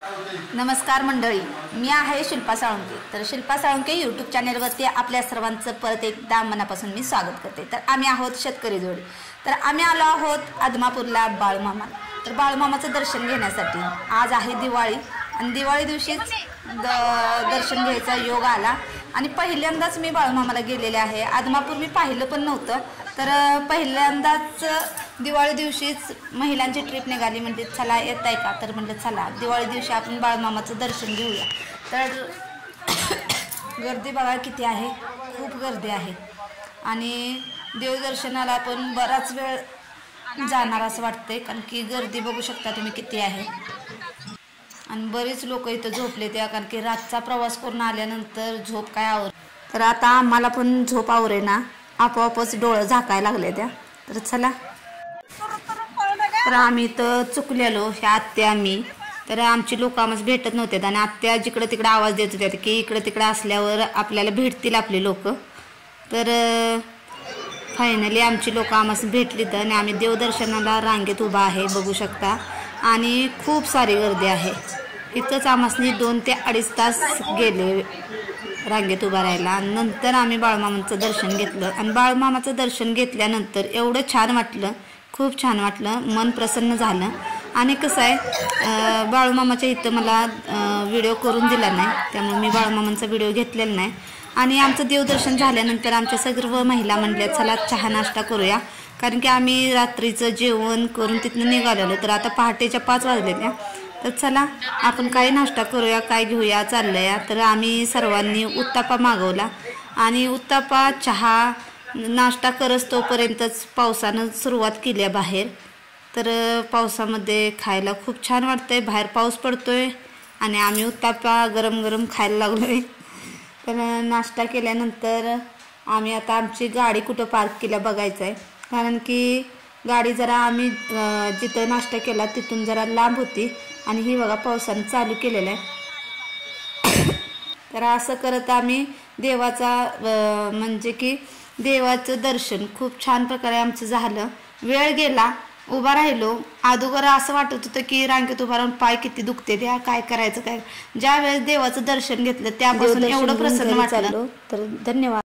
नमस्कार मंडळी, मी आहे शिल्पा साळुंके। तर शिल्पा साळुंके यूट्यूब चॅनलवरती आपल्या सर्वांचं परत एकदा मनापासून मी स्वागत करते। तर आम्ही आहोत शेतकरी जोडी। तर आम्ही आलो आहोत आदमापूरला बाळूमामा। तर बाळूमामाचं दर्शन घेण्यासाठी आज आहे दिवाळी आणि दिवाळी दिवशीच दर्शन घ्यायचा योग आला आणि पहिल्यांदाच मी बाळूमामाला गेलेले आहे। आदमापूर मी पाहिलं पण नव्हतं। तर पहिल्यांदाच दिवाळी दिवशीच महिलांची ट्रिप निघाली, म्हणजे चला येत आहे का? तर म्हटलं चला दिवाळी दिवशी आपण बाळूमामाचं दर्शन घेऊया। तर गर्दी बघा किती आहे, खूप गर्दी आहे आणि देवदर्शनाला पण बराच वेळ जाणार असं वाटतंय, कारण की गर्दी बघू शकता तुम्ही किती आहे आणि बरेच लोक इथं झोपले त्या, कारण की रातचा प्रवास करून आल्यानंतर झोप काय आवर। तर आता आम्हाला पण झोप आवरे ना, आपोआपच डोळं झाकायला लागले त्या। तर चला, तर आम्ही तर चुकलेलो ह्या आत्या मी, तर आमची लोक आम्हाला भेटत नव्हते आणि आत्या जिकडं तिकडं आवाज देत होत्या की इकडं तिकडं असल्यावर आपल्याला भेटतील आपली लोक। तर फायनली आमची लोक आम्हाला भेटली तर आणि आम्ही देवदर्शनाला रांगेत उभा आहे बघू शकता आणि खूप सारी गर्दी आहे। इथंच आम्हाला 2 ते 2.5 तास गेले रांगेत उभा राहायला। नंतर आम्ही बाळूमामाचं दर्शन घेतलं आणि बाळूमामाचं दर्शन घेतल्यानंतर एवढं छान वाटलं, खूप छान वाटलं, मन प्रसन्न झालं। आणि कसं आहे, बाळूमामाच्या इथं मला व्हिडिओ करून दिला नाही, त्यामुळे मी बाळूमामांचा व्हिडिओ घेतलेला नाही। आणि आमचं देवदर्शन झाल्यानंतर आमच्या सर्व महिला म्हणल्या चला चहा नाश्ता करूया, कारण की आम्ही रात्रीचं जेवण करून तिथनं निघालेलो, तर आता पहाटेच्या 5 वाजले त्या। तर चला आपण काय नाश्ता करूया, काय घेऊया चाललं या। तर आम्ही सर्वांनी उत्तापा मागवला आणि उत्तापा चहा नाश्ता करत तोपर्यंतच पावसानं सुरुवात केली आहे बाहेर। तर पावसामध्ये खायला खूप छान वाटतंय, बाहेर पाऊस पडतोय आणि आम्ही उत्तापा गरम गरम खायला लागलोय। तर नाश्ता केल्यानंतर आम्ही आता आमची गाडी कुठं पार्क केल्या बघायचं आहे, कारण की गाडी जरा आम्ही जिथं नाश्ता केला तिथून जरा लांब होती आणि ही बघा पावसानं चालू केलेलं आहे। तर असं करत आम्ही देवाचा म्हणजे की देवाचं दर्शन खूप छान प्रकारे आमचं झालं। वेळ गेला, उभा राहिलो, अगोदर असं वाटत होतं की रांगेत उभा राहून पाय किती दुखते त्या, काय करायचं काय। ज्या वेळेस देवाचं दर्शन घेतलं त्यापासून एवढं प्रसन्न वाटलं। तर धन्यवाद।